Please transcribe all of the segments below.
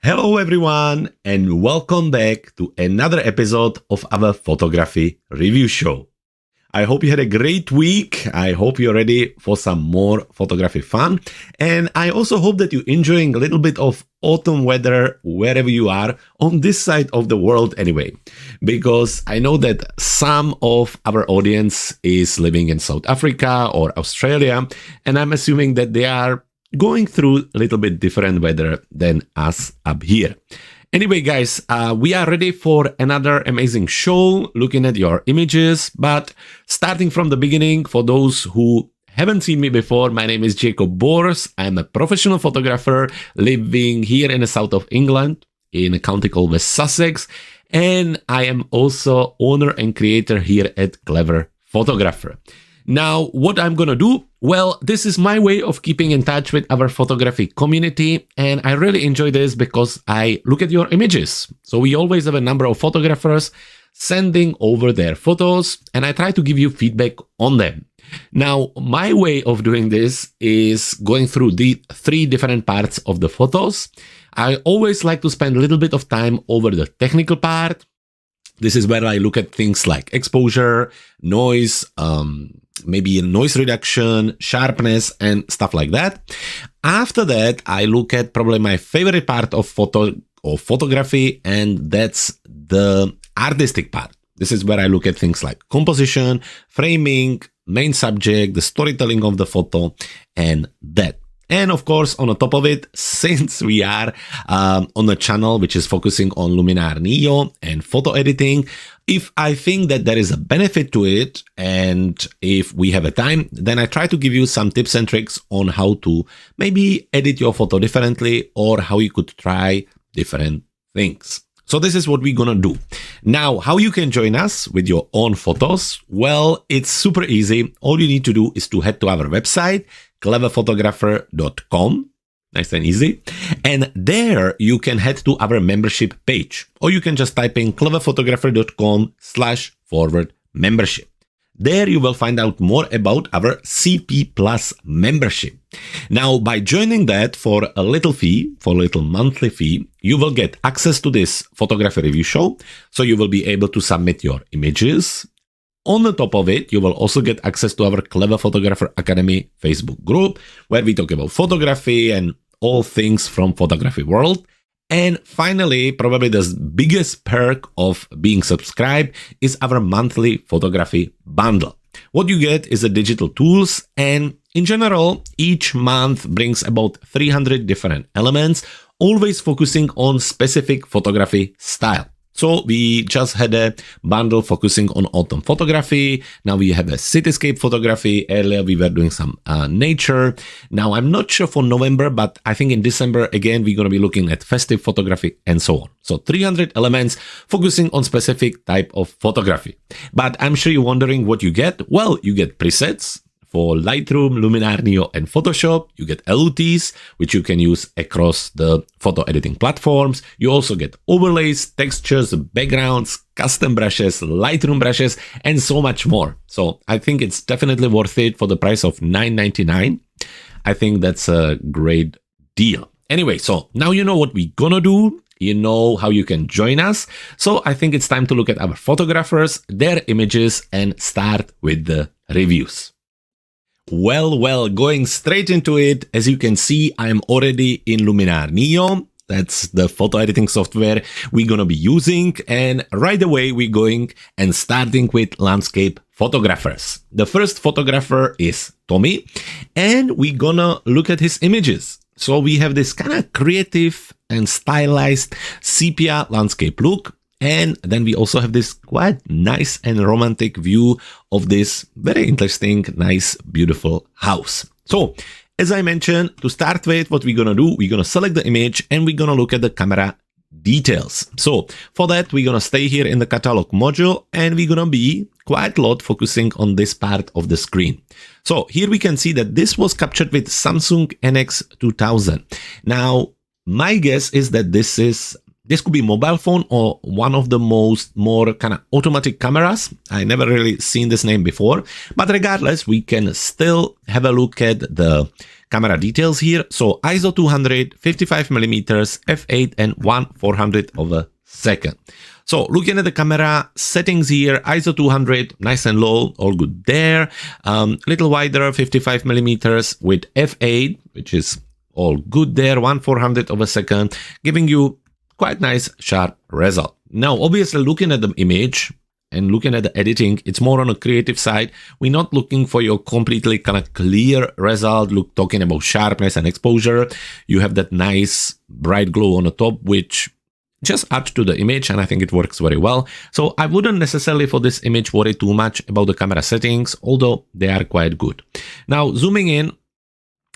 Hello everyone and welcome back to another episode of our photography review show. I hope you had a great week. I hope you're ready for some more photography fun. And I also hope that you're enjoying a little bit of autumn weather wherever you are on this side of the world anyway. Because I know that some of our audience is living in South Africa or Australia, and I'm assuming that they are going through a little bit different weather than us up here. Anyway, guys, we are ready for another amazing show, looking at your images, but starting from the beginning, for those who haven't seen me before, my name is Jakub. I'm a professional photographer living here in the south of England, in a county called West Sussex, and I am also owner and creator here at Clever Photographer. Now, what I'm gonna do? Well, this is my way of keeping in touch with our photography community, and I really enjoy this because I look at your images. So we always have a number of photographers sending over their photos, and I try to give you feedback on them. Now, my way of doing this is going through the three different parts of the photos. I always like to spend a little bit of time over the technical part. This is where I look at things like exposure, noise, maybe noise reduction, sharpness, and stuff like that. After that, I look at probably my favorite part of photography, and that's the artistic part. This is where I look at things like composition, framing, main subject, the storytelling of the photo, and that. And of course, on the top of it, since we are on a channel which is focusing on Luminar Neo and photo editing, if I think that there is a benefit to it, and if we have a time, then I try to give you some tips and tricks on how to maybe edit your photo differently or how you could try different things. So this is what we're gonna do. Now, how you can join us with your own photos? Well, it's super easy. All you need to do is to head to our website, cleverphotographer.com. Nice and easy. And there you can head to our membership page, or you can just type in cleverphotographer.com/membership. There you will find out more about our CP Plus membership. Now, by joining that for a little monthly fee, you will get access to this photography review show. So you will be able to submit your images. On the top of it, you will also get access to our Clever Photographer Academy Facebook group, where we talk about photography and all things from photography world. And finally, probably the biggest perk of being subscribed is our monthly photography bundle. What you get is the digital tools, and in general, each month brings about 300 different elements, always focusing on specific photography style. So we just had a bundle focusing on autumn photography. Now we have a cityscape photography. Earlier we were doing some nature. Now I'm not sure for November, but I think in December, again, we're going to be looking at festive photography and so on. So 300 elements focusing on specific type of photography. But I'm sure you're wondering what you get. Well, you get presets for Lightroom, Luminar Neo, and Photoshop. You get LUTs, which you can use across the photo editing platforms. You also get overlays, textures, backgrounds, custom brushes, Lightroom brushes, and so much more. So I think it's definitely worth it for the price of $9.99. I think that's a great deal. Anyway, so now you know what we're gonna do. You know how you can join us. So I think it's time to look at our photographers, their images, and start with the reviews. Well, going straight into it, as you can see, I'm already in Luminar Neo. That's the photo editing software we're gonna be using. And right away, we're going and starting with landscape photographers. The first photographer is Tommy, and we're gonna look at his images. So we have this kind of creative and stylized sepia landscape look. And then we also have this quite nice and romantic view of this very interesting, nice, beautiful house. So, as I mentioned, to start with, what we're gonna do, we're gonna select the image and we're gonna look at the camera details. So, for that, we're gonna stay here in the catalog module and we're gonna be quite a lot focusing on this part of the screen. So, here we can see that this was captured with Samsung NX2000. Now, my guess is that this could be mobile phone or one of the more kind of automatic cameras. I never really seen this name before, but regardless, we can still have a look at the camera details here. So ISO 200, 55 millimeters, f8 and 1/400 of a second. So looking at the camera settings here, ISO 200, nice and low, all good there. Little wider, 55 millimeters with f8, which is all good there, 1/400 of a second, giving you quite nice sharp result. Now, obviously looking at the image and looking at the editing, it's more on a creative side. We're not looking for your completely kind of clear result, talking about sharpness and exposure. You have that nice bright glow on the top, which just adds to the image, and I think it works very well. So I wouldn't necessarily for this image worry too much about the camera settings, although they are quite good. Now, zooming in,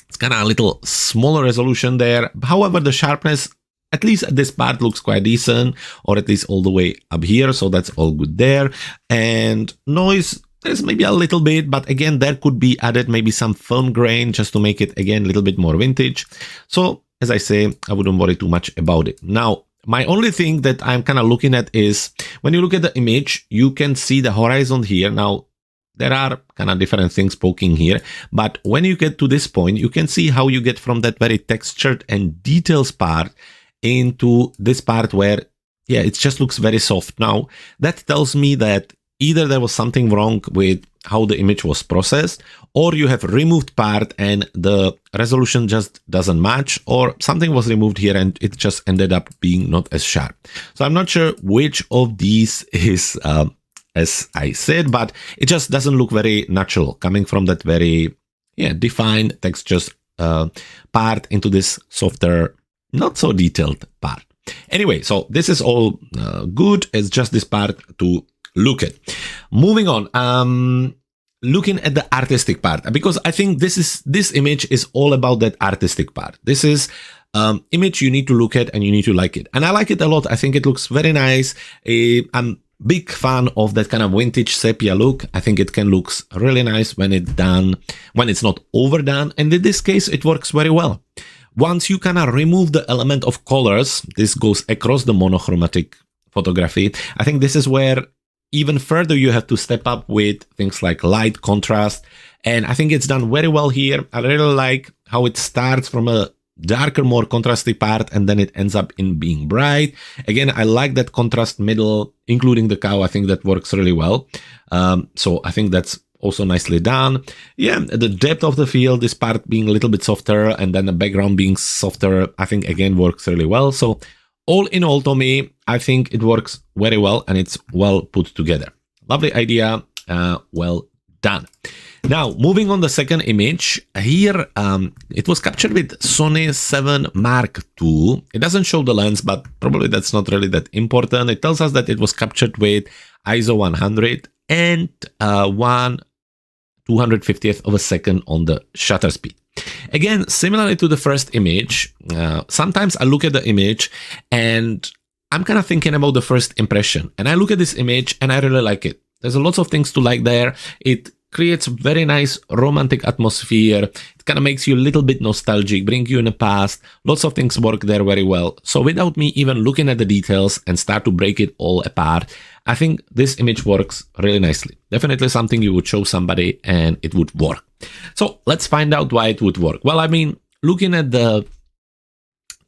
it's kind of a little smaller resolution there. However, the sharpness, at least at this part, looks quite decent, or at least all the way up here. So that's all good there. And noise, there's maybe a little bit, but again, there could be added maybe some film grain just to make it, again, a little bit more vintage. So as I say, I wouldn't worry too much about it. Now, my only thing that I'm kind of looking at is when you look at the image, you can see the horizon here. Now, there are kind of different things poking here, but when you get to this point, you can see how you get from that very textured and details part into this part where, yeah, it just looks very soft. Now, that tells me that either there was something wrong with how the image was processed, or you have removed part and the resolution just doesn't match, or something was removed here and it just ended up being not as sharp. So I'm not sure which of these is, as I said, but it just doesn't look very natural coming from that very defined textures part into this softer, not so detailed part. Anyway, so this is all good. It's just this part to look at. Moving on, looking at the artistic part, because I think this image is all about that artistic part. This is image you need to look at and you need to like it. And I like it a lot. I think it looks very nice. I'm big fan of that kind of vintage sepia look. I think it can look really nice when it's done, when it's not overdone. And in this case, it works very well. Once you kind of remove the element of colors, this goes across the monochromatic photography. I think this is where even further you have to step up with things like light, contrast. And I think it's done very well here. I really like how it starts from a darker, more contrasty part, and then it ends up in being bright. Again, I like that contrast middle, including the cow. I think that works really well. So I think that's also nicely done. Yeah, the depth of the field, this part being a little bit softer and then the background being softer, I think again works really well. So all in all, to me, I think it works very well and it's well put together. Lovely idea, well done. Now, moving on the second image, here it was captured with Sony 7 Mark II. It doesn't show the lens, but probably that's not really that important. It tells us that it was captured with ISO 100 and 1/250th of a second on the shutter speed. Again, similarly to the first image, sometimes I look at the image and I'm kind of thinking about the first impression. And I look at this image and I really like it. There's a lot of things to like there. It creates very nice romantic atmosphere. It kind of makes you a little bit nostalgic, bring you in the past. Lots of things work there very well. So without me even looking at the details and start to break it all apart, I think this image works really nicely. Definitely something you would show somebody and it would work. So let's find out why it would work. Well, I mean, looking at the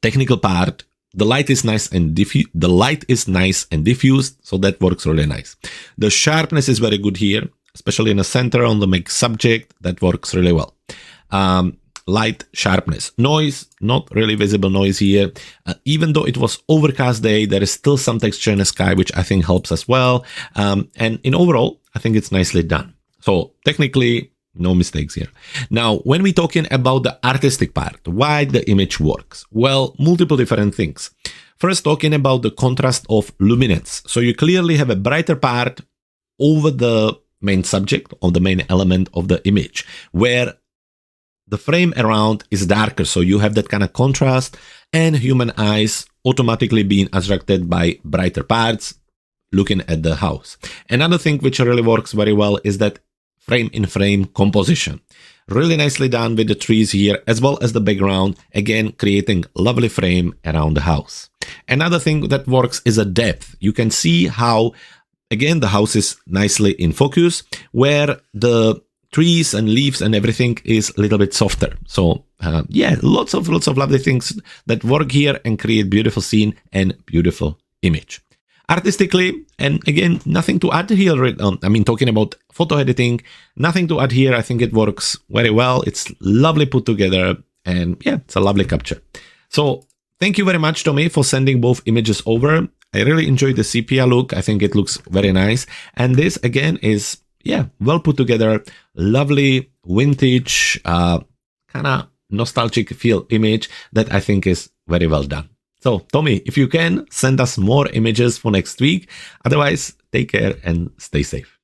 technical part, the light is nice and diffused, so that works really nice. The sharpness is very good here, especially in the center on the make subject. That works really well. Light sharpness. Noise, not really visible noise here. Even though it was overcast day, there is still some texture in the sky, which I think helps as well. And in overall, I think it's nicely done. So technically, no mistakes here. Now, when we're talking about the artistic part, why the image works? Well, multiple different things. First, talking about the contrast of luminance. So you clearly have a brighter part over the main subject, or the main element of the image, where the frame around is darker. So you have that kind of contrast and human eyes automatically being attracted by brighter parts looking at the house. Another thing which really works very well is that frame-in-frame composition. Really nicely done with the trees here, as well as the background, again, creating lovely frame around the house. Another thing that works is a depth. You can see how, again, the house is nicely in focus, where the trees and leaves and everything is a little bit softer. So yeah, lots of lovely things that work here and create beautiful scene and beautiful image. Artistically, and again, nothing to add here. I mean, talking about photo editing, nothing to add here. I think it works very well. It's lovely put together, and yeah, it's a lovely capture. So thank you very much, Tommy, for sending both images over. I really enjoyed the sepia look. I think it looks very nice. And this, again, is, yeah, well put together, lovely, vintage, kind of nostalgic feel image that I think is very well done. So, Tommy, if you can, send us more images for next week. Otherwise, take care and stay safe.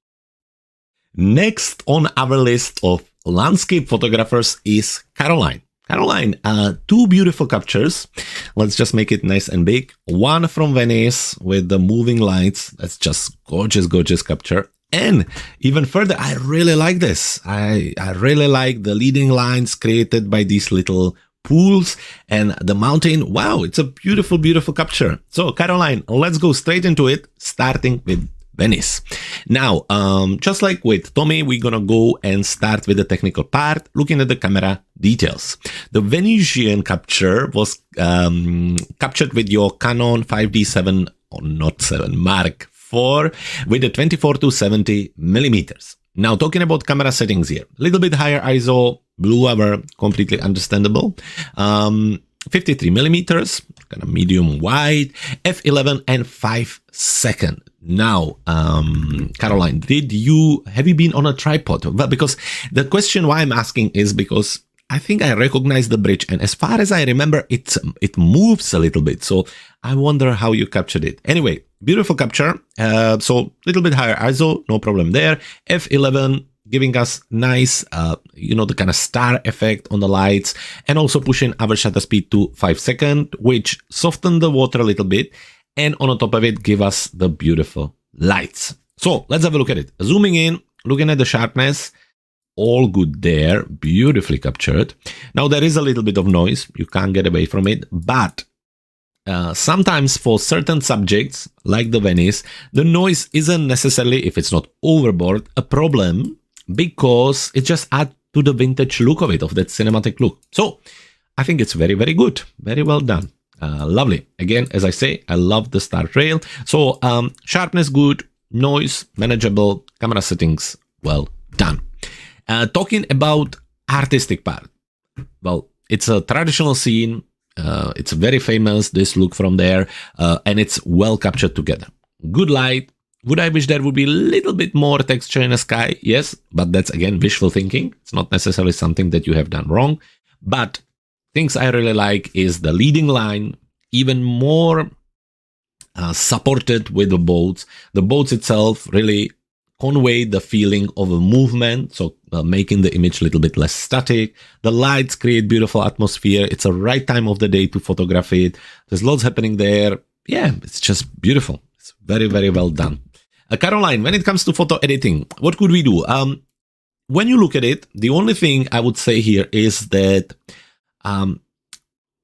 Next on our list of landscape photographers is Caroline. Caroline, two beautiful captures. Let's just make it nice and big. One from Venice with the moving lights. That's just gorgeous, gorgeous capture. And even further, I really like this. I really like the leading lines created by these little pools and the mountain. Wow, it's a beautiful, beautiful capture. So Caroline, let's go straight into it, starting with Venice. Now, just like with Tommy, we're gonna go and start with the technical part, looking at the camera details. The Venetian capture was captured with your Canon 5D7, or not 7, Mark IV, with a 24-70 millimeters. Now, talking about camera settings here, a little bit higher ISO, blue hour, completely understandable. 53 millimeters, kind of medium wide, f11 and 5 second. Now, Caroline, have you been on a tripod? Well, because the question why I'm asking is because I think I recognize the bridge, and as far as I remember, it moves a little bit. So I wonder how you captured it. Anyway, beautiful capture. So little bit higher ISO, no problem there. f11 giving us nice, the kind of star effect on the lights, and also pushing our shutter speed to 5 seconds, which soften the water a little bit, and on top of it, give us the beautiful lights. So let's have a look at it. Zooming in, looking at the sharpness, all good there, beautifully captured. Now there is a little bit of noise, you can't get away from it, but sometimes for certain subjects, like the Venice, the noise isn't necessarily, if it's not overboard, a problem, because it just adds to the vintage look of it, of that cinematic look. So I think it's very, very good, very well done. Lovely. Again, as I say, I love the start rail. So sharpness good, noise manageable, camera settings well done. Talking about artistic part, well, it's a traditional scene. It's very famous, this look from there, and it's well captured together. Good light. Would I wish there would be a little bit more texture in the sky? Yes, but that's again wishful thinking. It's not necessarily something that you have done wrong. But things I really like is the leading line, even more supported with the boats. The boats itself really convey the feeling of a movement, so making the image a little bit less static. The lights create beautiful atmosphere. It's a right time of the day to photograph it. There's lots happening there. Yeah, it's just beautiful. It's very, very well done. Caroline, when it comes to photo editing, what could we do? When you look at it, the only thing I would say here is that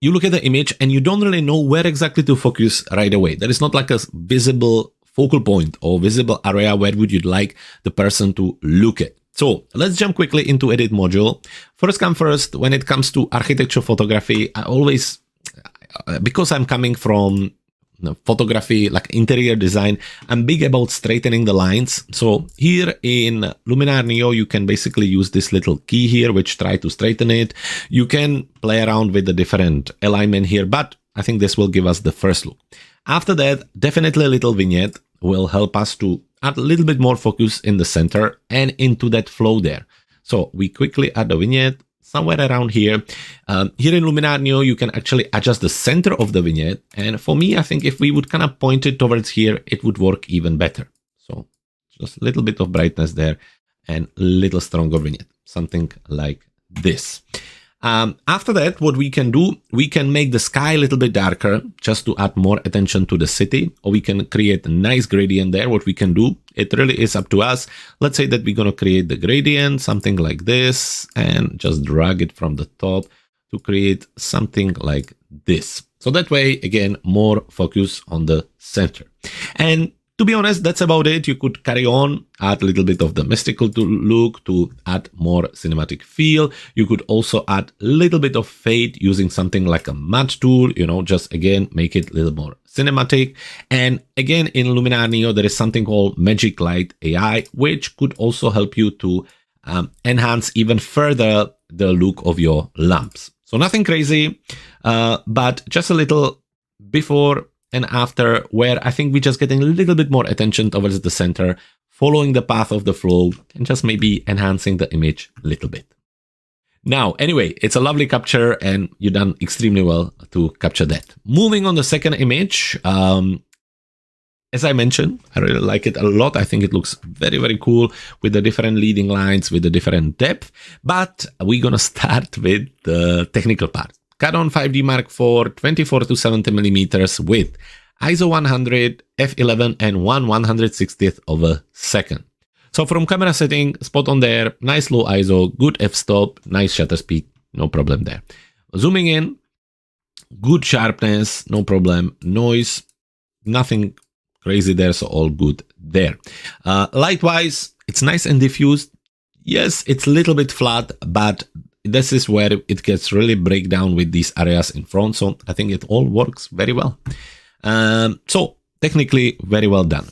you look at the image and you don't really know where exactly to focus right away. There is not like a visible focal point or visible area where would you like the person to look at. So let's jump quickly into edit module. First come first, when it comes to architecture photography, I always, because I'm coming from photography, like interior design, I'm big about straightening the lines. So here in Luminar Neo, you can basically use this little key here, which try to straighten it. You can play around with the different alignment here, but I think this will give us the first look. After that, definitely a little vignette will help us to add a little bit more focus in the center and into that flow there. So we quickly add a vignette somewhere around here. Here in Luminar Neo, you can actually adjust the center of the vignette. And for me, I think if we would kind of point it towards here, it would work even better. So just a little bit of brightness there and a little stronger vignette, something like this. After that, what we can do, we can make the sky a little bit darker just to add more attention to the city, or we can create a nice gradient there. What we can do, it really is up to us. Let's say that we're going to create the gradient, something like this, and just drag it from the top to create something like this. So that way, again, more focus on the center. And to be honest, that's about it. You could carry on, add a little bit of the mystical look to add more cinematic feel. You could also add a little bit of fade using something like a matte tool, just again, make it a little more cinematic. And again, in Luminar Neo, there is something called Magic Light AI, which could also help you to enhance even further the look of your lamps. So nothing crazy, but just a little before and after, where I think we're just getting a little bit more attention towards the center, following the path of the flow, and just maybe enhancing the image a little bit. Now, anyway, it's a lovely capture, and you've done extremely well to capture that. Moving on the second image, as I mentioned, I really like it a lot. I think it looks very, very cool with the different leading lines, with the different depth. But we're going to start with the technical part. Canon 5D Mark IV, 24 to 70 millimeters with ISO 100, f11 and 1/160th of a second. So from camera setting, spot on there, nice low ISO, good f-stop, nice shutter speed, no problem there. Zooming in, good sharpness, no problem. Noise, nothing crazy there, so all good there. Light-wise, it's nice and diffused. Yes, it's a little bit flat, but this is where it gets really break down with these areas in front, so I think it all works very well. So technically, very well done.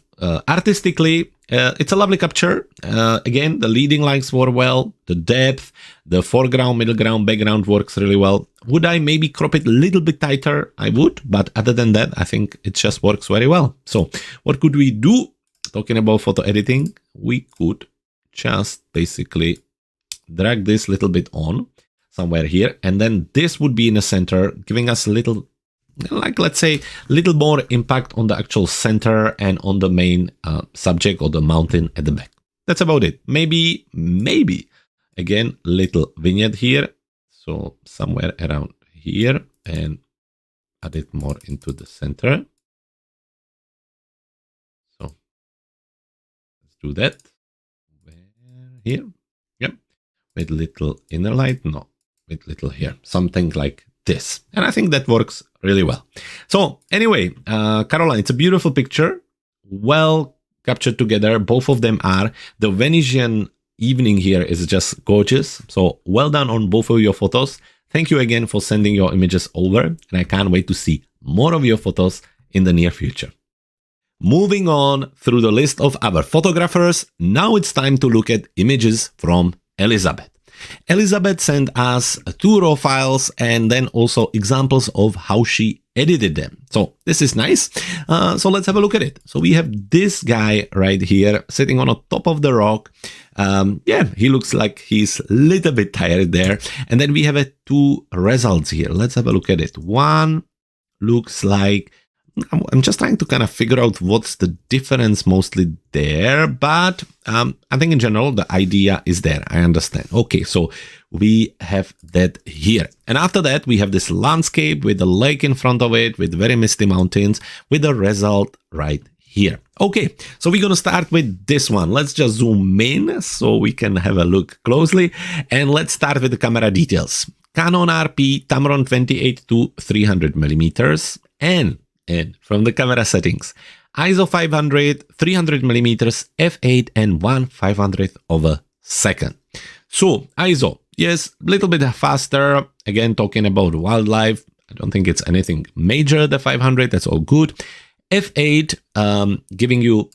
Artistically, it's a lovely capture. Again, the leading lines work well, the depth, the foreground, middle ground, background works really well. Would I maybe crop it a little bit tighter? I would, but other than that, I think it just works very well. So what could we do? Talking about photo editing, we could just basically drag this little bit on somewhere here, and then this would be in the center, giving us a little, like, let's say, a little more impact on the actual center and on the main subject or the mountain at the back. That's about it. Maybe, again, little vignette here. So somewhere around here, and add it more into the center. So let's do that. Here. Yep. With little inner light. No, with little here. Something like this. And I think that works really well. So anyway, Caroline, it's a beautiful picture. Well captured together. Both of them are. The Venetian evening here is just gorgeous. So well done on both of your photos. Thank you again for sending your images over. And I can't wait to see more of your photos in the near future. Moving on through the list of our photographers, now it's time to look at images from Elizabeth. Elizabeth sent us 2 raw files and then also examples of how she edited them. So this is nice. So let's have a look at it. So we have this guy right here sitting on the top of the rock. Yeah, he looks like he's a little bit tired there. And then we have 2 results here. Let's have a look at it. One looks like, I'm just trying to kind of figure out what's the difference mostly there, but I think in general, the idea is there. I understand. Okay, so we have that here. And after that, we have this landscape with the lake in front of it, with very misty mountains, with the result right here. Okay, so we're going to start with this one. Let's just zoom in so we can have a look closely. And let's start with the camera details. Canon RP Tamron 28 to 300 millimeters and from the camera settings, ISO 500, 300 millimeters, f8 and 1/500th of a second. So ISO, yes, a little bit faster. Again, talking about wildlife, I don't think it's anything major, the 500, that's all good. f8, giving you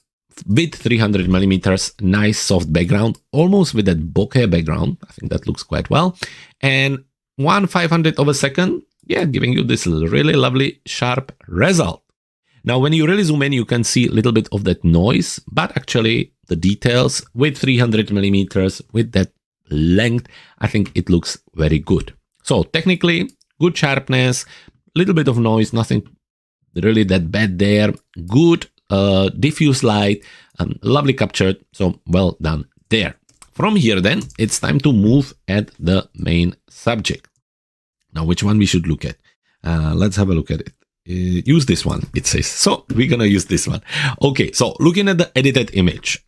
with 300 millimeters, nice soft background, almost with that bokeh background. I think that looks quite well. And 1/500th of a second, yeah, giving you this really lovely sharp result. Now, when you really zoom in, you can see a little bit of that noise, but actually the details with 300 millimeters, with that length, I think it looks very good. So technically, good sharpness, little bit of noise, nothing really that bad there. Good diffuse light, lovely captured, so well done there. From here then, it's time to move at the main subject. Now, which one we should look at? Let's have a look at it. Use this one, it says. So we're going to use this one. Okay, so looking at the edited image,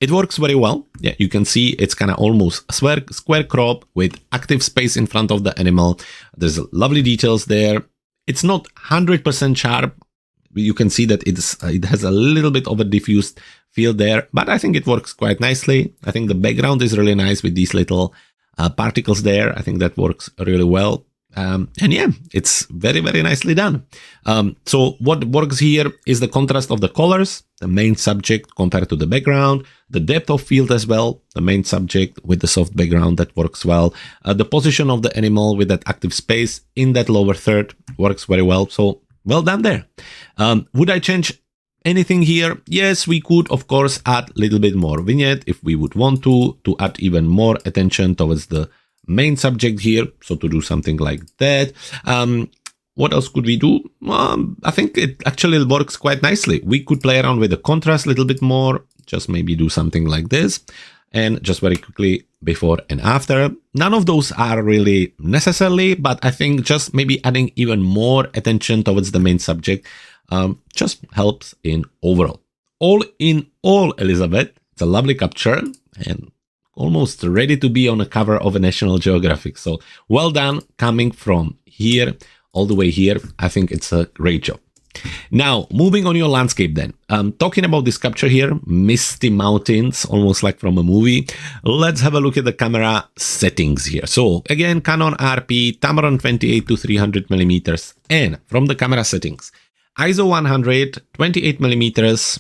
it works very well. Yeah, you can see it's kind of almost square crop with active space in front of the animal. There's lovely details there. It's not 100% sharp. you can see that it has a little bit of a diffused feel there, but I think it works quite nicely. I think the background is really nice with these little particles there. I think that works really well. And yeah, it's very, very nicely done. So what works here is the contrast of the colors, the main subject compared to the background, the depth of field as well, the main subject with the soft background, that works well. The position of the animal with that active space in that lower third works very well. So well done there. Would I change anything here? Yes, we could, of course, add a little bit more vignette if we would want to add even more attention towards the main subject here. So to do something like that. What else could we do? I think it actually works quite nicely. We could play around with the contrast a little bit more, just maybe do something like this. And just very quickly, before and after. None of those are really necessary, but I think just maybe adding even more attention towards the main subject just helps in overall. All in all, Elizabeth, it's a lovely capture and almost ready to be on a cover of a National Geographic. So well done coming from here all the way here. I think it's a great job. Now, moving on your landscape then. Talking about this capture here, misty mountains, almost like from a movie. Let's have a look at the camera settings here. So again, Canon RP, Tamron 28 to 300 millimeters. And from the camera settings, ISO 100, 28 millimeters,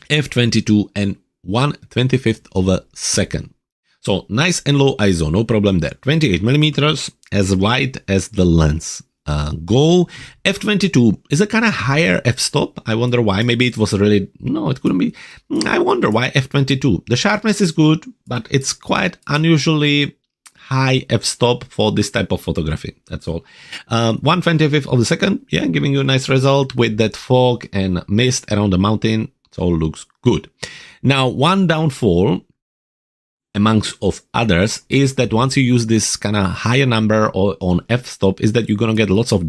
f22 and 1/25th of a second. So nice and low ISO, no problem there. 28 millimeters, as wide as the lens. Go. f22 is a kind of higher f-stop. I wonder why. Maybe it was really, no, it couldn't be. I wonder why f22. The sharpness is good, but it's quite unusually high f-stop for this type of photography. That's all. 1/25th of a second. Yeah, giving you a nice result with that fog and mist around the mountain. It all looks good. Now, one downfall amongst of others is that once you use this kind of higher number or on f-stop is that you're going to get lots of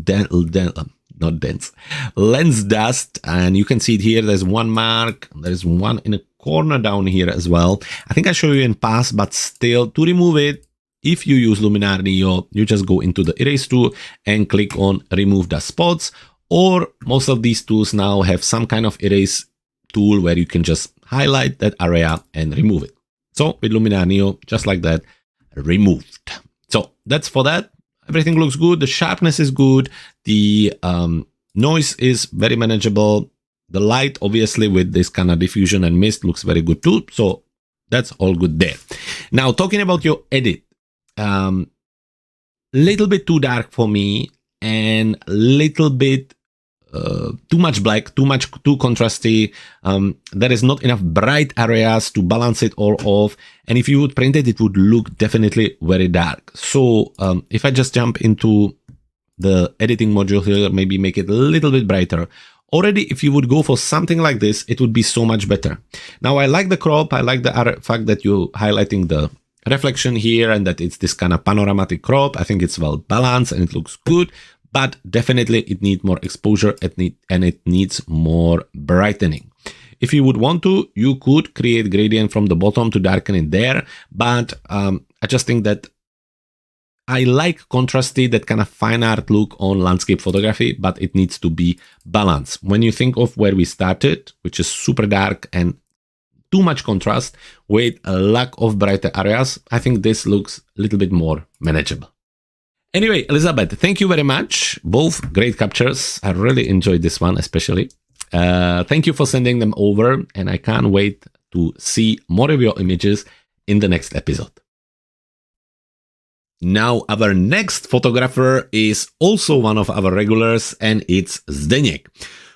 lens dust. And you can see it here. There's one mark. There's one in a corner down here as well. I think I showed you in past, but still to remove it, if you use Luminar Neo, you just go into the erase tool and click on remove dust spots, or most of these tools now have some kind of erase tool where you can just highlight that area and remove it. So with Luminar Neo, just like that, removed. So that's for that. Everything looks good. The sharpness is good. The noise is very manageable. The light, obviously, with this kind of diffusion and mist looks very good too. So that's all good there. Now, talking about your edit, little bit too dark for me and little bit too much black, too contrasty. There is not enough bright areas to balance it all off. And if you would print it, it would look definitely very dark. So if I just jump into the editing module here, maybe make it a little bit brighter. Already, if you would go for something like this, it would be so much better. Now, I like the crop. I like the fact that you're highlighting the reflection here and that it's this kind of panoramic crop. I think it's well balanced and it looks good. But definitely it needs more exposure and it needs more brightening. If you would want to, you could create gradient from the bottom to darken it there. But I just think that I like contrasty, that kind of fine art look on landscape photography, but it needs to be balanced. When you think of where we started, which is super dark and too much contrast with a lack of brighter areas, I think this looks a little bit more manageable. Anyway, Elizabeth, thank you very much. Both great captures. I really enjoyed this one, especially. Thank you for sending them over, and I can't wait to see more of your images in the next episode. Now, our next photographer is also one of our regulars, and it's Zdeněk.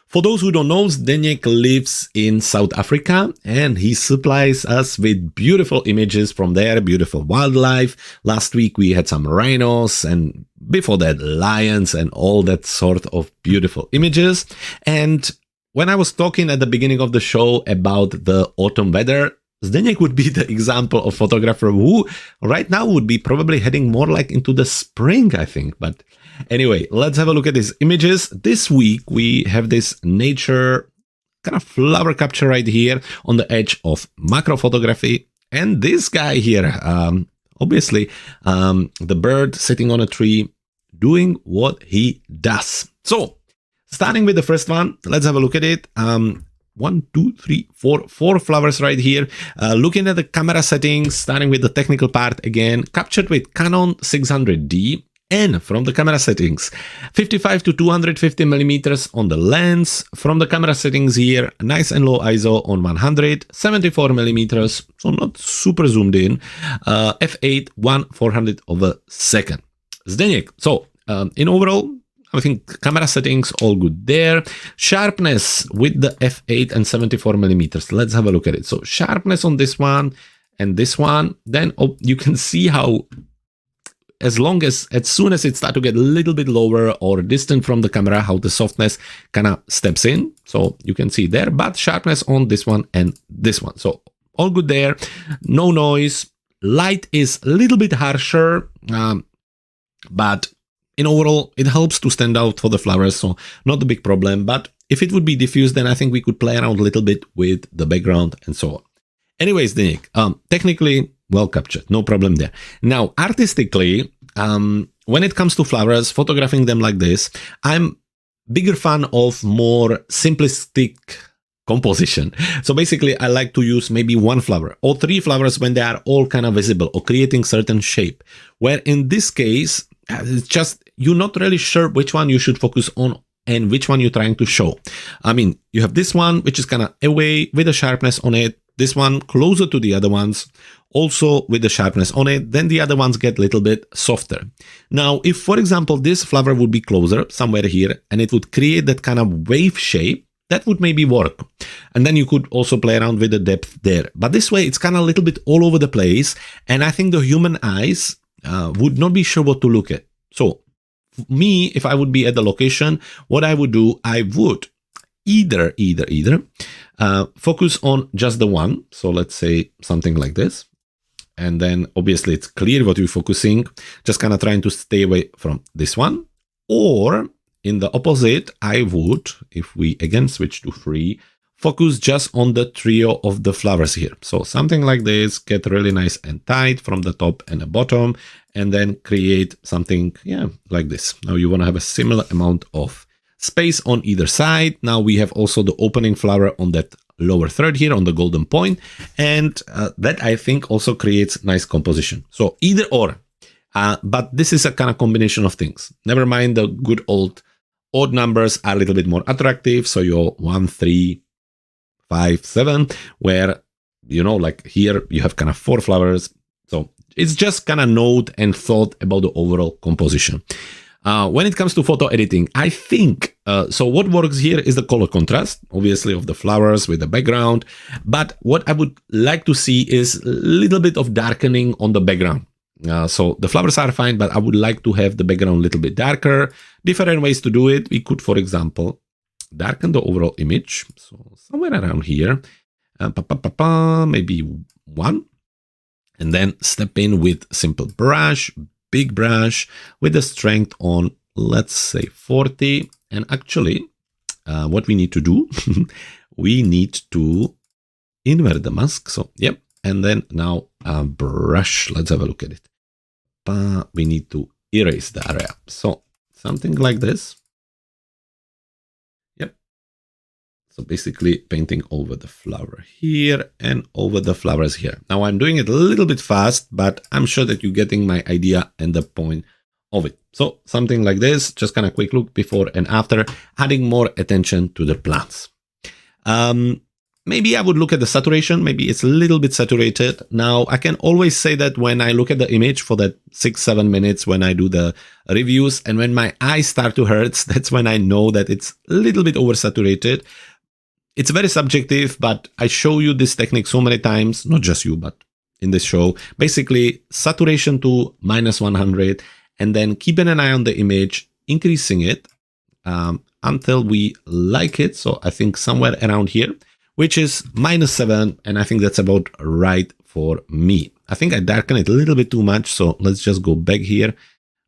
For those who don't know, Zdeněk lives in South Africa and he supplies us with beautiful images from there, beautiful wildlife. Last week we had some rhinos and before that lions and all that sort of beautiful images. And when I was talking at the beginning of the show about the autumn weather, Zdeněk would be the example of photographer who right now would be probably heading more like into the spring, I think. But anyway, let's have a look at these images. This week, we have this nature kind of flower capture right here on the edge of macro photography. And this guy here, obviously, the bird sitting on a tree doing what he does. So starting with the first one, let's have a look at it. 1, 2, 3, 4, 4 flowers right here. Looking at the camera settings, starting with the technical part again, captured with Canon 600D. And from the camera settings, 55 to 250 millimeters on the lens. From the camera settings here, nice and low ISO on 100, 74 millimeters, so not super zoomed in. F8, 1/400 of a second. Zdeněk, so in overall, I think camera settings all good there. Sharpness with the F8 and 74 millimeters. Let's have a look at it. So sharpness on this one and this one. Then you can see how as soon as it starts to get a little bit lower or distant from the camera, how the softness kind of steps in. So you can see there, but sharpness on this one and this one. So all good there. No noise. Light is a little bit harsher, but in overall, it helps to stand out for the flowers. So not a big problem. But if it would be diffused, then I think we could play around a little bit with the background and so on. Anyways, Zdeněk, technically, well captured, no problem there. Now, artistically, when it comes to flowers, photographing them like this, I'm bigger fan of more simplistic composition. So basically, I like to use maybe one flower or 3 flowers when they are all kind of visible or creating certain shape. Where in this case, it's just you're not really sure which one you should focus on and which one you're trying to show. I mean, you have this one, which is kind of away with the sharpness on it. This one closer to the other ones, also with the sharpness on it. Then the other ones get a little bit softer. Now, if, for example, this flower would be closer somewhere here and it would create that kind of wave shape, that would maybe work. And then you could also play around with the depth there. But this way, it's kind of a little bit all over the place. And I think the human eyes would not be sure what to look at. So me, if I would be at the location, what I would do, I would either focus on just the one. So let's say something like this. And then obviously it's clear what you're focusing, just kind of trying to stay away from this one. Or in the opposite, I would, if we again switch to 3, focus just on the trio of the flowers here. So something like this, get really nice and tight from the top and the bottom, and then create something, like this. Now you want to have a similar amount of space on either side. Now we have also the opening flower on that lower third here on the golden point, and that I think also creates nice composition. So either or, but this is a kind of combination of things. Never mind the good old odd numbers are a little bit more attractive. So your 1, 3, 5, 7, where, like here you have kind of 4 flowers. So it's just kind of note and thought about the overall composition. When it comes to photo editing, I think, so what works here is the color contrast, obviously, of the flowers with the background. But what I would like to see is a little bit of darkening on the background. So the flowers are fine, but I would like to have the background a little bit darker. Different ways to do it. We could, for example, darken the overall image. So somewhere around here, maybe 1. And then step in with simple brush, big brush with the strength on, let's say 40. And actually, what we need to do, we need to invert the mask. So, yep. And then now brush, let's have a look at it. We need to erase the area. So something like this. Yep. So basically painting over the flower here and over the flowers here. Now I'm doing it a little bit fast, but I'm sure that you're getting my idea and the point of it. So something like this, just kind of quick look before and after, adding more attention to the plants. Maybe I would look at the saturation. Maybe it's a little bit saturated. Now, I can always say that when I look at the image for that 6-7 minutes when I do the reviews and when my eyes start to hurt, that's when I know that it's a little bit oversaturated. It's very subjective, but I show you this technique so many times, not just you, but in this show. Basically, saturation to -100 and then keeping an eye on the image, increasing it until we like it. So I think somewhere around here, which is -7, and I think that's about right for me. I think I darken it a little bit too much, so let's just go back here.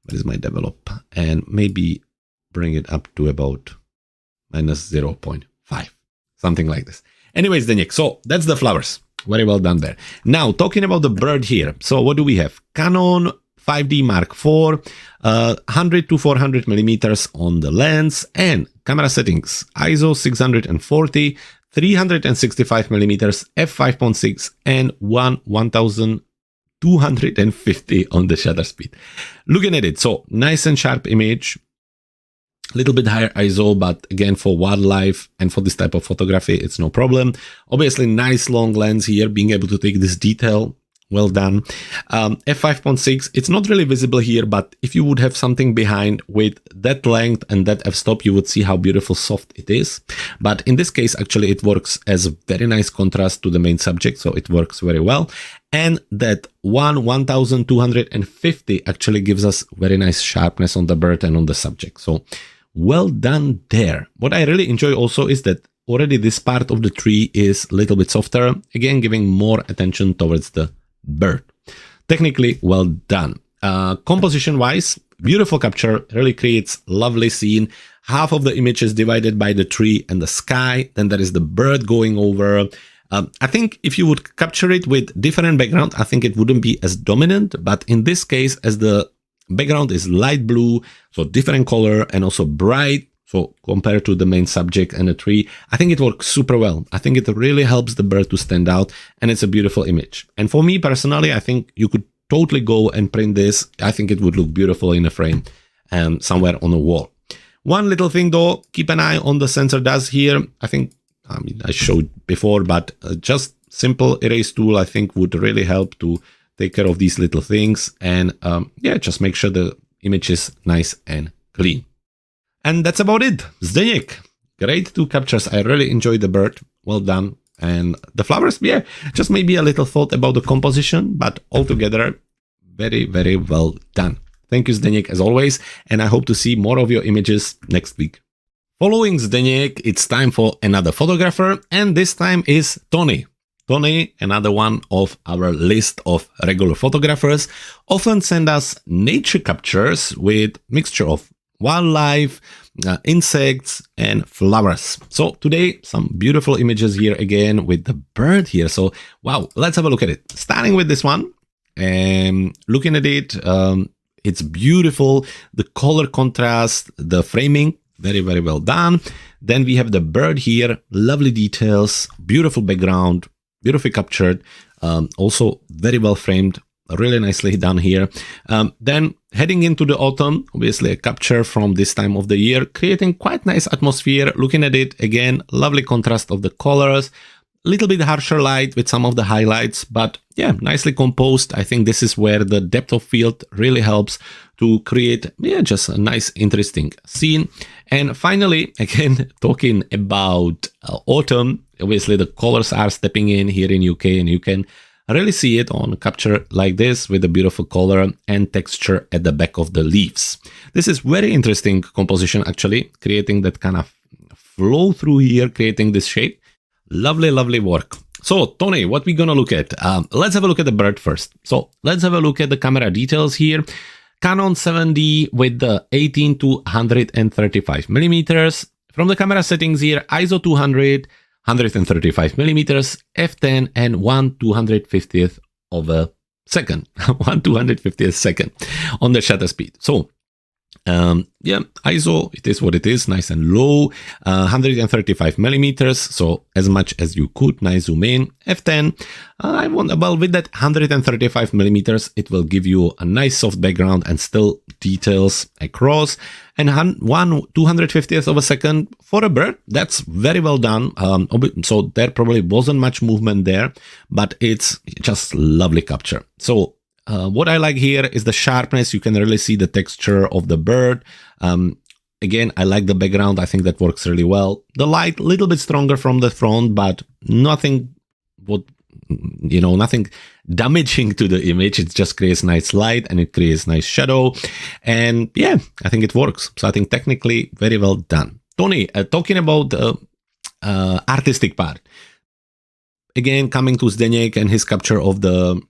Where is my develop? And maybe bring it up to about -0.5, something like this. Anyways, Zdeněk, so that's the flowers. Very well done there. Now, talking about the bird here. So what do we have? Canon 5D Mark IV, 100 to 400 millimeters on the lens, and camera settings, ISO 640, 365 millimeters, f5.6, and 1250 on the shutter speed. Looking at it, so nice and sharp image, little bit higher ISO, but again, for wildlife and for this type of photography, it's no problem. Obviously, nice long lens here, being able to take this detail. Well done. F5.6, it's not really visible here, but if you would have something behind with that length and that f-stop, you would see how beautiful soft it is. But in this case, actually, it works as a very nice contrast to the main subject, so it works very well. And that 1250 actually gives us very nice sharpness on the bird and on the subject. So well done there. What I really enjoy also is that already this part of the tree is a little bit softer, again, giving more attention towards the bird. Technically, well done. Composition wise, beautiful capture, really creates lovely scene. Half of the image is divided by the tree and the sky. Then there is the bird going over. I think if you would capture it with different background, I think it wouldn't be as dominant. But in this case, as the background is light blue, so different color and also bright, so compared to the main subject and the tree, I think it works super well. I think it really helps the bird to stand out, and it's a beautiful image. And for me personally, I think you could totally go and print this. I think it would look beautiful in a frame somewhere on a wall. One little thing though, keep an eye on the sensor dust here. I showed before, but just simple erase tool, I think would really help to take care of these little things. And yeah, just make sure the image is nice and clean. And that's about it. Zdeněk, great 2 captures. I really enjoyed the bird. Well done. And the flowers, yeah, just maybe a little thought about the composition, but altogether, very, very well done. Thank you, Zdeněk, as always. And I hope to see more of your images next week. Following Zdeněk, it's time for another photographer. And this time is Tony. Tony, another one of our list of regular photographers, often send us nature captures with mixture of wildlife, insects, and flowers. So today, some beautiful images here again with the bird here. So wow, let's have a look at it. Starting with this one, and looking at it, it's beautiful. The color contrast, the framing, very, very well done. Then we have the bird here, lovely details, beautiful background, beautifully captured, also very well framed, really nicely done here. Then heading into the autumn, obviously a capture from this time of the year, creating quite nice atmosphere. Looking at it again, lovely contrast of the colors, little bit harsher light with some of the highlights, but yeah, nicely composed. I think this is where the depth of field really helps to create, yeah, just a nice, interesting scene. And finally, again, talking about autumn, obviously the colors are stepping in here in UK, and you can really see it on capture like this with a beautiful color and texture at the back of the leaves. This is very interesting composition, actually, creating that kind of flow through here, creating this shape. Lovely, lovely work. So, Tony, what we're gonna look at? Let's have a look at the bird first. So, let's have a look at the camera details here. Canon 7D with the 18 to 135 millimeters. From the camera settings here, ISO 200, 135 millimeters, f10, and 1/250th of a second. 1/250th second on the shutter speed. So, yeah, ISO, it is what it is, nice and low, 135 millimeters, so as much as you could, nice zoom in, f10, well, with that 135 millimeters, it will give you a nice soft background and still details across, and 1/250th of a second for a bird, that's very well done. So there probably wasn't much movement there, but it's just lovely capture. So, what I like here is the sharpness. You can really see the texture of the bird. Again, I like the background. I think that works really well. The light, a little bit stronger from the front, but nothing damaging to the image. It just creates nice light and it creates nice shadow. And yeah, I think it works. So I think technically very well done. Tony, talking about the artistic part. Again, coming to Zdeněk and his capture of the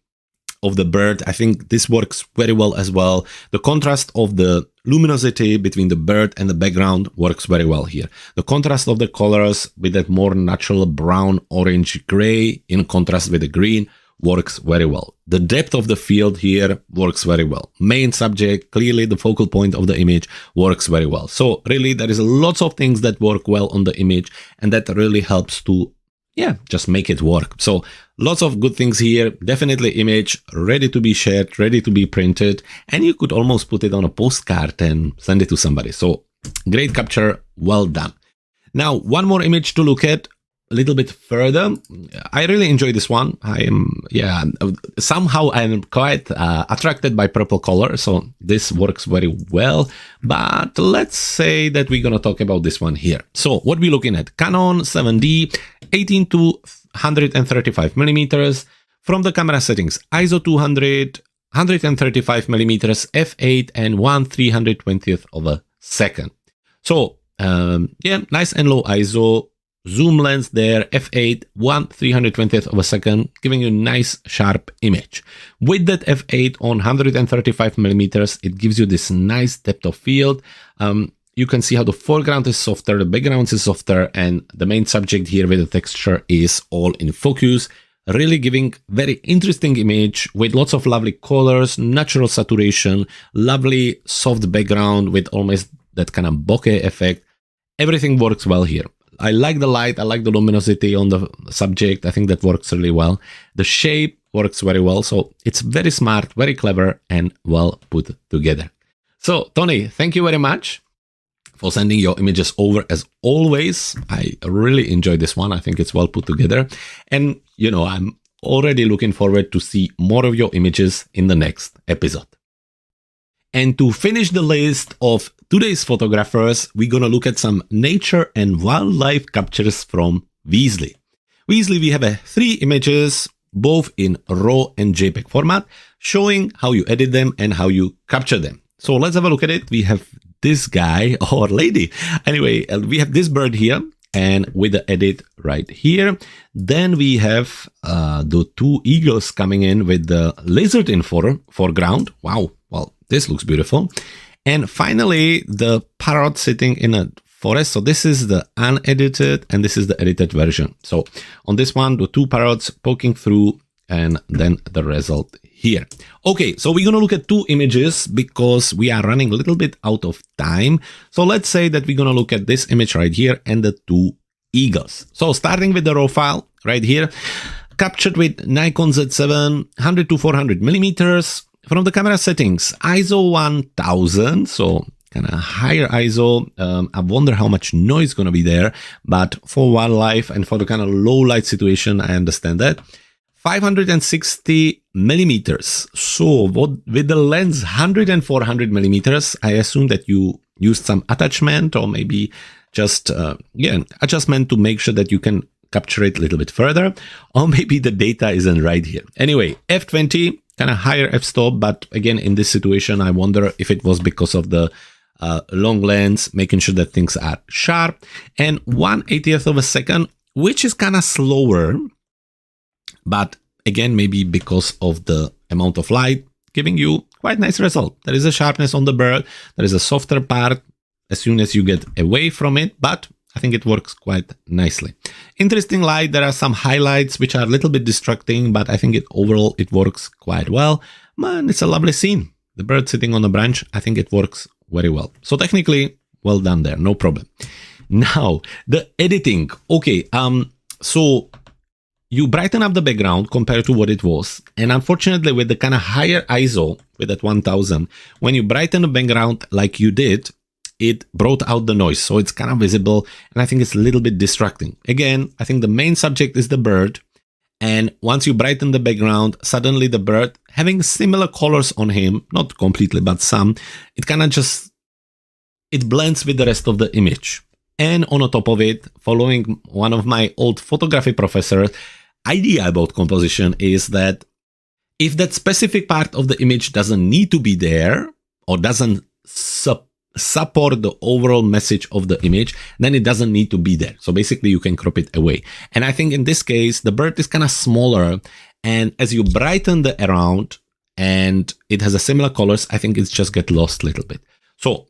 bird, I think this works very well as well. The contrast of the luminosity between the bird and the background works very well here. The contrast of the colors with that more natural brown, orange, gray in contrast with the green works very well. The depth of the field here works very well. Main subject, clearly the focal point of the image, works very well. So really there is lots of things that work well on the image, and that really helps to just make it work. So lots of good things here. Definitely image ready to be shared, ready to be printed, and you could almost put it on a postcard and send it to somebody. So great capture, well done. Now, one more image to look at a little bit further. I really enjoy this one. Somehow I'm quite attracted by purple color, so this works very well. But let's say that we're gonna talk about this one here. So what we're looking at, Canon 7D, 18 to 135 millimeters. From the camera settings, ISO 200, 135 millimeters, f8, and 1/320th of a second. So nice and low ISO. Zoom lens there, f8, 1/320th of a second, giving you a nice sharp image. With that f8 on 135 millimeters, it gives you this nice depth of field. You can see how the foreground is softer, the background is softer, and the main subject here with the texture is all in focus, really giving very interesting image with lots of lovely colors, natural saturation, lovely soft background with almost that kind of bokeh effect. Everything works well here. I like the light, I like the luminosity on the subject. I think that works really well. The shape works very well. So it's very smart, very clever, and well put together. So Tony, thank you very much for sending your images over as always. I really enjoyed this one. I think it's well put together. And I'm already looking forward to see more of your images in the next episode. And to finish the list of today's photographers, we're gonna look at some nature and wildlife captures from Weasley. Weasley, we have 3 images, both in RAW and JPEG format, showing how you edit them and how you capture them. So let's have a look at it. We have this guy or lady. Anyway, we have this bird here, and with the edit right here. Then we have the 2 eagles coming in with the lizard in foreground. Wow, well, this looks beautiful. And finally, the parrot sitting in a forest. So this is the unedited and this is the edited version. So on this one, the 2 parrots poking through and then the result here. Okay, so we're going to look at 2 images because we are running a little bit out of time. So let's say that we're going to look at this image right here and the 2 eagles. So starting with the raw file right here, captured with Nikon Z7, 100 to 400 millimeters. From the camera settings, ISO 1000, so kind of higher ISO. I wonder how much noise is going to be there, but for wildlife and for the kind of low light situation, I understand that. 560 millimeters. So with the lens 100 and 400 millimeters, I assume that you used some attachment or maybe just adjustment to make sure that you can capture it a little bit further, or maybe the data isn't right here. Anyway, f20. Kind of higher f-stop, but again, in this situation, I wonder if it was because of the long lens, making sure that things are sharp, and 1/80th of a second, which is kind of slower, but again, maybe because of the amount of light, giving you quite nice result. There is a sharpness on the bird, there is a softer part as soon as you get away from it, but I think it works quite nicely. Interesting light. There are some highlights which are a little bit distracting, but I think overall it works quite well. Man, it's a lovely scene. The bird sitting on a branch, I think it works very well. So technically, well done there, no problem. Now, the editing. Okay, so you brighten up the background compared to what it was. And unfortunately, with the kind of higher ISO, with that 1000, when you brighten the background like you did, it brought out the noise, so it's kind of visible, and I think it's a little bit distracting. Again, I think the main subject is the bird, and once you brighten the background, suddenly the bird, having similar colors on him, not completely, but some, it kind of just, it blends with the rest of the image. And on top of it, following one of my old photography professors' idea about composition is that if that specific part of the image doesn't need to be there, or doesn't support the overall message of the image, then it doesn't need to be there. So basically you can crop it away. And I think in this case, the bird is kind of smaller, and as you brighten the around and it has a similar colors, I think it's just get lost a little bit. So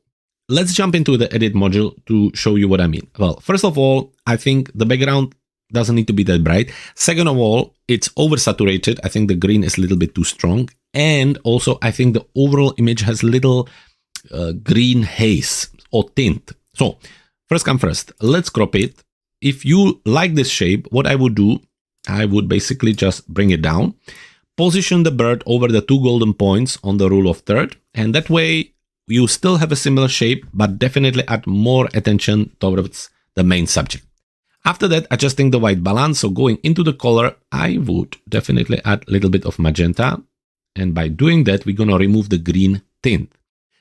let's jump into the edit module to show you what I mean. Well, first of all, I think the background doesn't need to be that bright. Second of all, it's oversaturated. I think the green is a little bit too strong. And also, I think the overall image has little green haze or tint. So first come first, let's crop it. If you like this shape, what I would do, I would basically just bring it down, position the bird over the 2 golden points on the rule of third, and that way you still have a similar shape, but definitely add more attention towards the main subject. After that, adjusting the white balance, so going into the color, I would definitely add a little bit of magenta, and by doing that, we're gonna remove the green tint.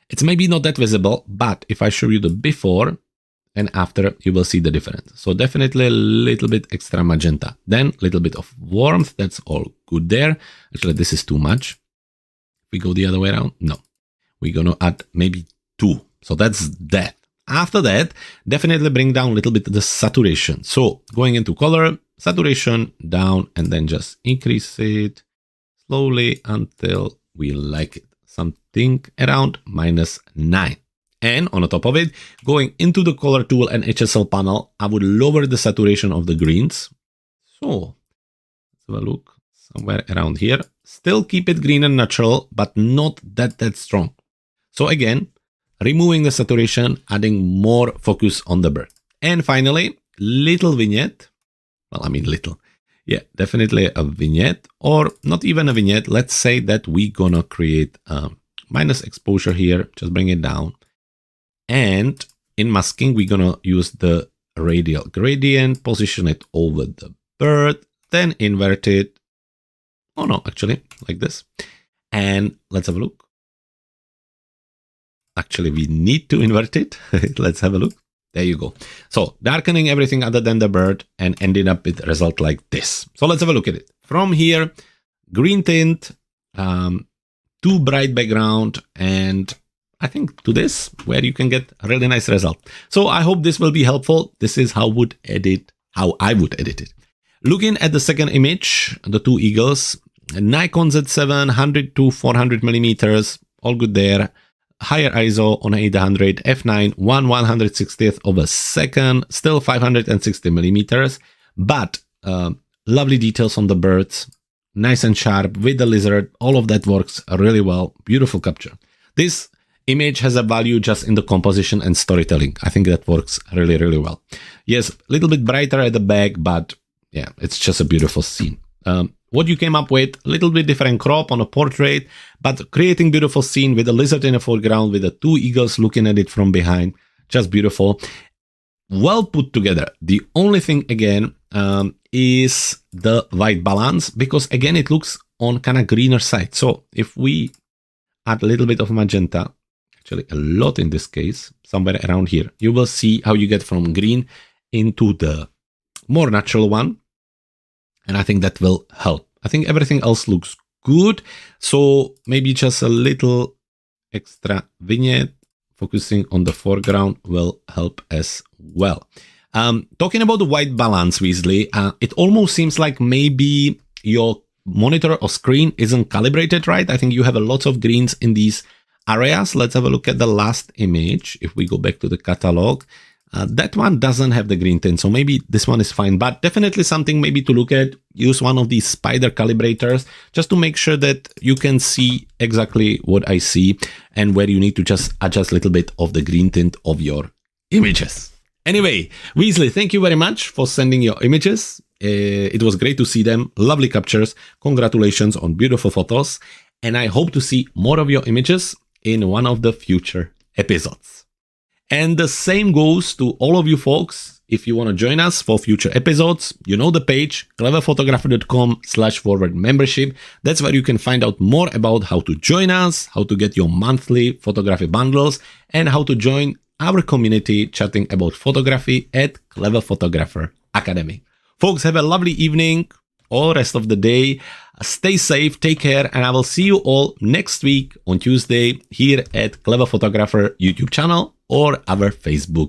It's maybe not that visible, but if I show you the before and after, you will see the difference. So definitely a little bit extra magenta. Then a little bit of warmth, that's all good there. Actually, this is too much. If we go the other way around, no. We're gonna add maybe 2. So that's that. After that, definitely bring down a little bit the saturation. So going into color, saturation down, and then just increase it slowly until we like it. Something around -9. And on the top of it, going into the color tool and HSL panel, I would lower the saturation of the greens. So let's have a look somewhere around here. Still keep it green and natural, but not that strong. So again, removing the saturation, adding more focus on the bird. And finally, little vignette. Well, I mean little. Yeah, definitely a vignette, or not even a vignette. Let's say that we're gonna create minus exposure here. Just bring it down. And in masking, we're gonna use the radial gradient, position it over the bird, then invert it. Oh no, actually, like this. And let's have a look. Actually, we need to invert it. Let's have a look. There you go. So darkening everything other than the bird and ending up with a result like this. So let's have a look at it. From here, green tint, too bright background, and I think to this, where you can get a really nice result. So I hope this will be helpful. This is how I would edit it. Looking at the second image, the 2 eagles, Nikon Z7, 100 to 400 millimeters, all good there. Higher ISO on 800, f9, 1/160th of a second, still 560 millimeters, but lovely details on the birds, nice and sharp with the lizard. All of that works really well. Beautiful capture. This image has a value just in the composition and storytelling. I think that works really, really well. Yes, a little bit brighter at the back, but yeah, it's just a beautiful scene. What you came up with, a little bit different crop on a portrait, but creating beautiful scene with a lizard in the foreground, with the 2 eagles looking at it from behind. Just beautiful. Well put together. The only thing again is the white balance, because again, it looks on kind of greener side. So if we add a little bit of magenta, actually a lot in this case, somewhere around here, you will see how you get from green into the more natural one. And I think that will help. I think everything else looks good. So maybe just a little extra vignette focusing on the foreground will help as well. Talking about the white balance, Weasley, it almost seems like maybe your monitor or screen isn't calibrated right. I think you have a lot of greens in these areas. Let's have a look at the last image. If we go back to the catalog, that one doesn't have the green tint, so maybe this one is fine, but definitely something maybe to look at. Use one of these spider calibrators just to make sure that you can see exactly what I see and where you need to just adjust a little bit of the green tint of your images. Anyway, Weasley, thank you very much for sending your images. It was great to see them. Lovely captures. Congratulations on beautiful photos. And I hope to see more of your images in one of the future episodes. And the same goes to all of you folks. If you want to join us for future episodes, you know the page, cleverphotographer.com/forward membership. That's where you can find out more about how to join us, how to get your monthly photography bundles, and how to join our community chatting about photography at Clever Photographer Academy. Folks, have a lovely evening or rest of the day. Stay safe, take care, and I will see you all next week on Tuesday here at Clever Photographer YouTube channel or our Facebook